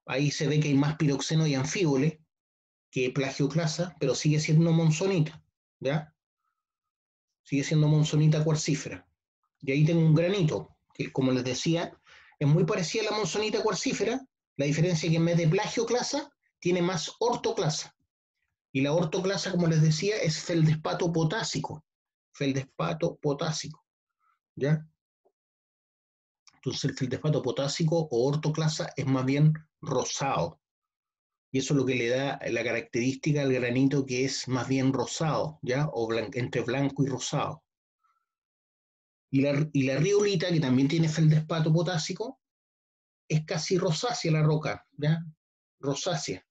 Ahí se ve que hay más piroxeno y anfíboles que plagioclasa, pero sigue siendo monzonita, ¿ya? Sigue siendo monzonita cuarcífera. Y ahí tengo un granito, que como les decía, es muy parecida a la monzonita cuarcífera. La diferencia es que en vez de plagioclasa, tiene más ortoclasa. Y la ortoclasa, como les decía, es feldespato potásico. Feldespato potásico, ¿ya? Entonces el feldespato potásico o ortoclasa es más bien rosado. Y eso es lo que le da la característica al granito, que es más bien rosado, ¿ya? O entre blanco y rosado. Y la riolita, que también tiene feldespato potásico, es casi rosácea la roca, ¿ya? Rosácea.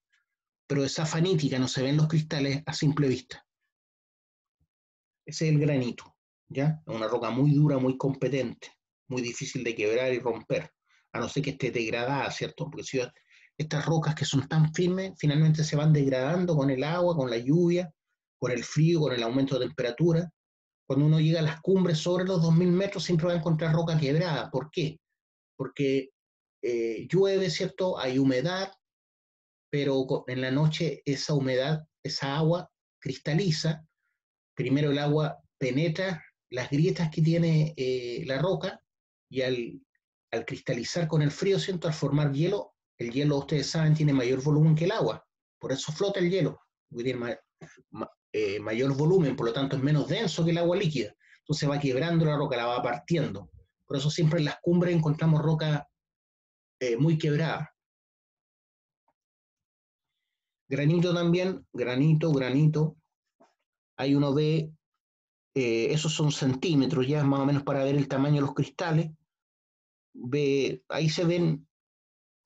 Pero es afanítica, no se ven los cristales a simple vista. Ese es el granito, ¿ya? Es una roca muy dura, muy competente, muy difícil de quebrar y romper, a no ser que esté degradada, ¿cierto? Porque si estas rocas que son tan firmes, finalmente se van degradando con el agua, con la lluvia, con el frío, con el aumento de temperatura. Cuando uno llega a las cumbres sobre los 2000 metros, siempre va a encontrar roca quebrada. ¿Por qué? Porque llueve, ¿cierto? Hay humedad, pero en la noche esa humedad, esa agua cristaliza. Primero el agua penetra las grietas que tiene la roca, y al cristalizar con el frío, ¿cierto? Al formar hielo, el hielo, ustedes saben, tiene mayor volumen que el agua, por eso flota el hielo, porque tiene mayor volumen, por lo tanto es menos denso que el agua líquida, entonces va quebrando la roca, la va partiendo. Por eso siempre en las cumbres encontramos roca muy quebrada. Granito también, granito, ahí uno ve, esos son centímetros ya más o menos para ver el tamaño de los cristales. Ahí se ven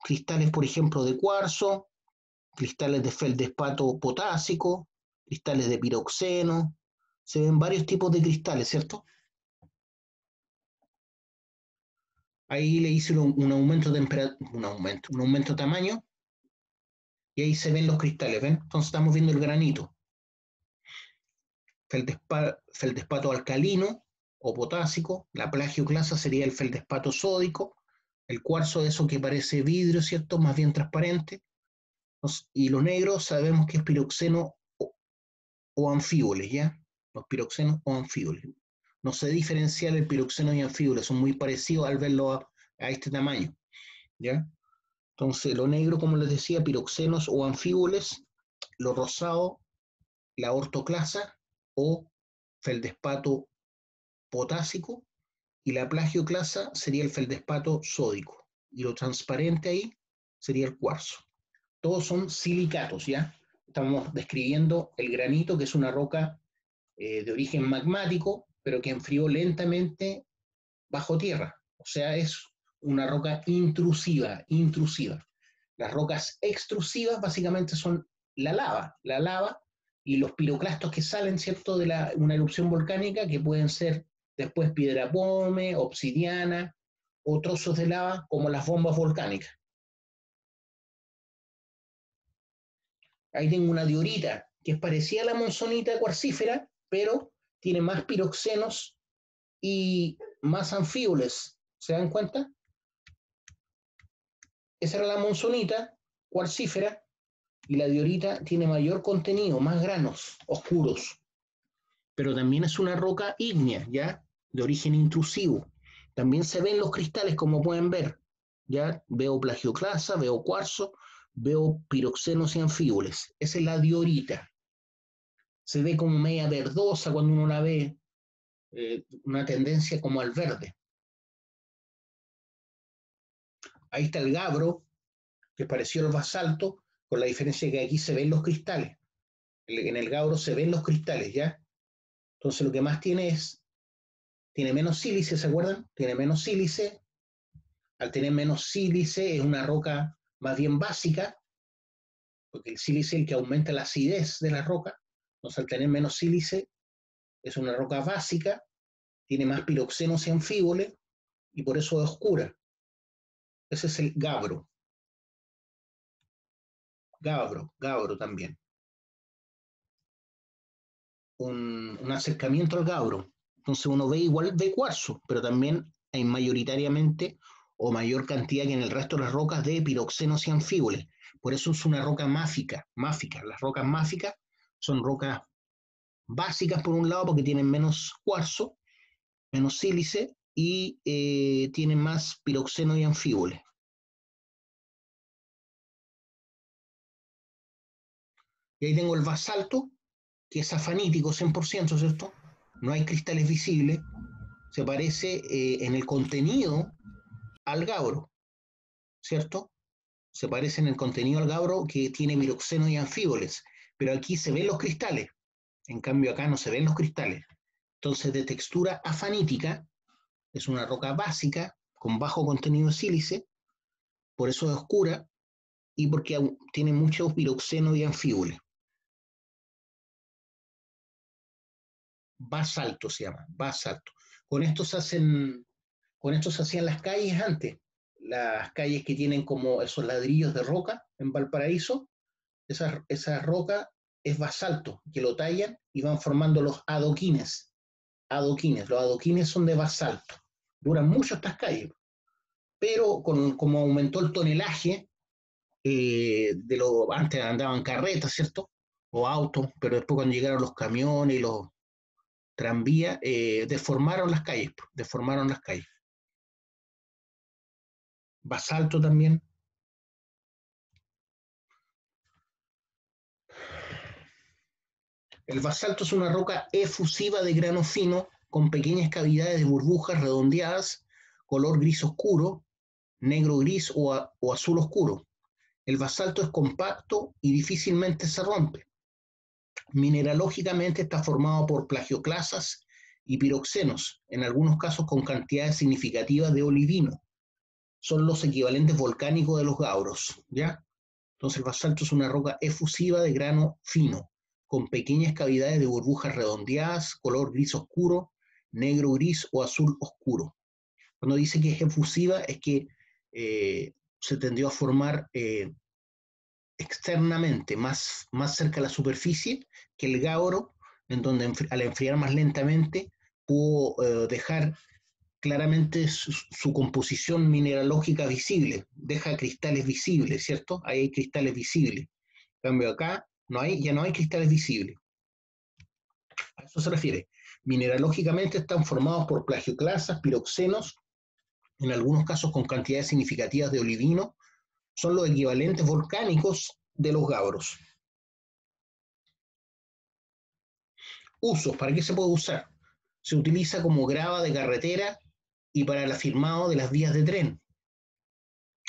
cristales, por ejemplo, de cuarzo, cristales de feldespato potásico, cristales de piroxeno, se ven varios tipos de cristales, ¿cierto? Ahí le hice un aumento de temperatura, un aumento de tamaño, y ahí se ven los cristales, ¿ven? Entonces estamos viendo el granito. Feldespato alcalino o potásico, la plagioclasa sería el feldespato sódico, el cuarzo, eso que parece vidrio, ¿cierto? Más bien transparente. Y lo negro sabemos que es piroxeno o anfíboles, ¿ya? Los piroxenos o anfíboles. No sé diferenciar el piroxeno y anfíboles, son muy parecidos al verlo a este tamaño, ¿ya? Entonces, lo negro, como les decía, piroxenos o anfíboles, lo rosado, la ortoclasa o feldespato potásico, y la plagioclasa sería el feldespato sódico, y lo transparente ahí sería el cuarzo. Todos son silicatos, ¿ya? Estamos describiendo el granito, que es una roca de origen magmático, pero que enfrió lentamente bajo tierra. O sea, es una roca intrusiva. Las rocas extrusivas básicamente son la lava y los piroclastos que salen, ¿cierto?, de una erupción volcánica, que pueden ser después piedra pómez, obsidiana o trozos de lava como las bombas volcánicas. Ahí tengo una diorita que es parecida a la monzonita cuarcífera, pero tiene más piroxenos y más anfíboles. ¿Se dan cuenta? Esa era la monzonita cuarcífera y la diorita tiene mayor contenido, más granos oscuros. Pero también es una roca ígnea, ¿ya? De origen intrusivo. También se ven los cristales, como pueden ver, ¿ya? Veo plagioclasa, veo cuarzo, veo piroxenos y anfíboles. Esa es la diorita. Se ve como media verdosa cuando uno la ve, una tendencia como al verde. Ahí está el gabro, que pareció el basalto, con la diferencia que aquí se ven los cristales. En el gabro se ven los cristales, ¿ya? Entonces lo que más tiene menos sílice, ¿se acuerdan? Tiene menos sílice. Al tener menos sílice es una roca más bien básica, porque el sílice es el que aumenta la acidez de la roca. Entonces al tener menos sílice es una roca básica, tiene más piroxenos y anfíboles y por eso es oscura. Ese es el gabro. Gabro también. Un acercamiento al gabro. Entonces uno ve cuarzo, pero también hay mayoritariamente o mayor cantidad que en el resto de las rocas de piroxenos y anfíboles. Por eso es una roca máfica. Las rocas máficas son rocas básicas por un lado porque tienen menos cuarzo, menos sílice y tienen más piroxenos y anfíboles. Y ahí tengo el basalto, que es afanítico 100%, ¿cierto? No hay cristales visibles. Se parece en el contenido al gabro, ¿cierto? Se parece en el contenido al gabro, que tiene piroxenos y anfíboles, pero aquí se ven los cristales, en cambio acá no se ven los cristales. Entonces, de textura afanítica, es una roca básica con bajo contenido de sílice, por eso es oscura y porque tiene muchos piroxenos y anfíboles. Basalto se llama, basalto. Con esto se hacían las calles antes. Las calles que tienen como esos ladrillos de roca en Valparaíso, esa roca es basalto, que lo tallan y van formando los adoquines. Los adoquines son de basalto. Duran mucho estas calles, pero como aumentó el tonelaje, antes andaban carretas, ¿cierto? O autos, pero después cuando llegaron los camiones y los tranvías, deformaron las calles. Basalto también. El basalto es una roca efusiva de grano fino con pequeñas cavidades de burbujas redondeadas, color gris oscuro, negro gris o azul oscuro. El basalto es compacto y difícilmente se rompe. Mineralógicamente está formado por plagioclasas y piroxenos, en algunos casos con cantidades significativas de olivino. Son los equivalentes volcánicos de los gabros, ¿ya? Entonces el basalto es una roca efusiva de grano fino, con pequeñas cavidades de burbujas redondeadas, color gris oscuro, negro gris o azul oscuro. Cuando dice que es efusiva es que se tendió a formar externamente, más cerca de la superficie que el gabro, en donde al enfriar más lentamente pudo dejar claramente su composición mineralógica visible, deja cristales visibles, ¿cierto? Ahí hay cristales visibles. En cambio acá ya no hay cristales visibles. A eso se refiere. Mineralógicamente están formados por plagioclasas, piroxenos, en algunos casos con cantidades significativas de olivino, son los equivalentes volcánicos de los gabros. Usos, ¿para qué se puede usar? Se utiliza como grava de carretera y para el afirmado de las vías de tren,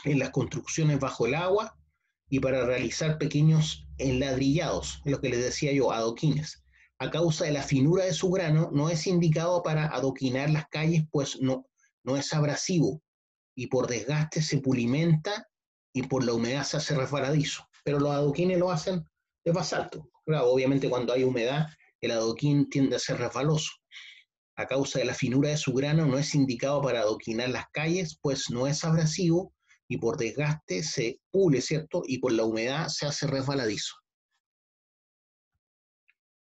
en las construcciones bajo el agua y para realizar pequeños enladrillados, lo que les decía yo, adoquines. A causa de la finura de su grano, no es indicado para adoquinar las calles, pues no no es abrasivo y por desgaste se pulimenta y por la humedad se hace resbaladizo. Pero los adoquines lo hacen de basalto. Claro, obviamente cuando hay humedad, el adoquín tiende a ser resbaloso. A causa de la finura de su grano, no es indicado para adoquinar las calles, pues no es abrasivo y por desgaste se pule, ¿cierto? Y por la humedad se hace resbaladizo.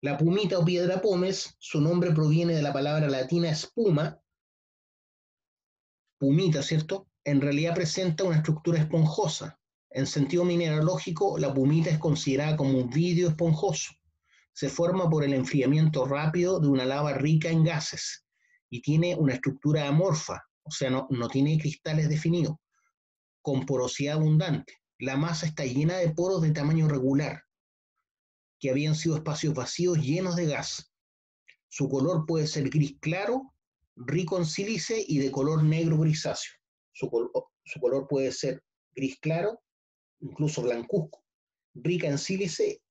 La pumita o piedra pómez, su nombre proviene de la palabra latina espuma, pumita, ¿cierto? En realidad presenta una estructura esponjosa. En sentido mineralógico, la pumita es considerada como un vidrio esponjoso. Se forma por el enfriamiento rápido de una lava rica en gases y tiene una estructura amorfa, o sea, no tiene cristales definidos, con porosidad abundante. La masa está llena de poros de tamaño regular, que habían sido espacios vacíos llenos de gas. Su color puede ser gris claro, rico en sílice y de color negro grisáceo. Su color puede ser gris claro, incluso blancuzco, rica en sílice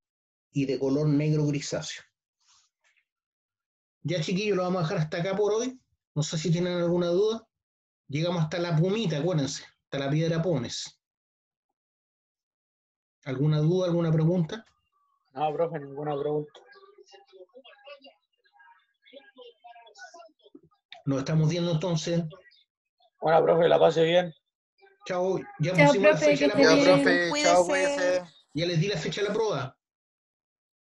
y de color negro grisáceo. Ya, chiquillos, lo vamos a dejar hasta acá por hoy. No sé si tienen alguna duda. Llegamos hasta la pumita, acuérdense, hasta la piedra pómez. ¿Alguna duda, alguna pregunta? No, profe, ninguna pregunta. Nos estamos viendo entonces. Bueno, profe, la pase bien. Chao. Ya Chao, pusimos la profe, fecha que de la esté prueba. bien. Profe, chao, cuídese. Ya les di la fecha de la prueba.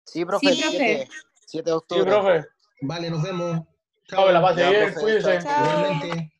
Sí, profe, Sí, profe. 7 de Sí, octubre. profe. Vale, nos vemos. Profe, la pase Ya, bien, profe, cuídese. chao. Igualmente.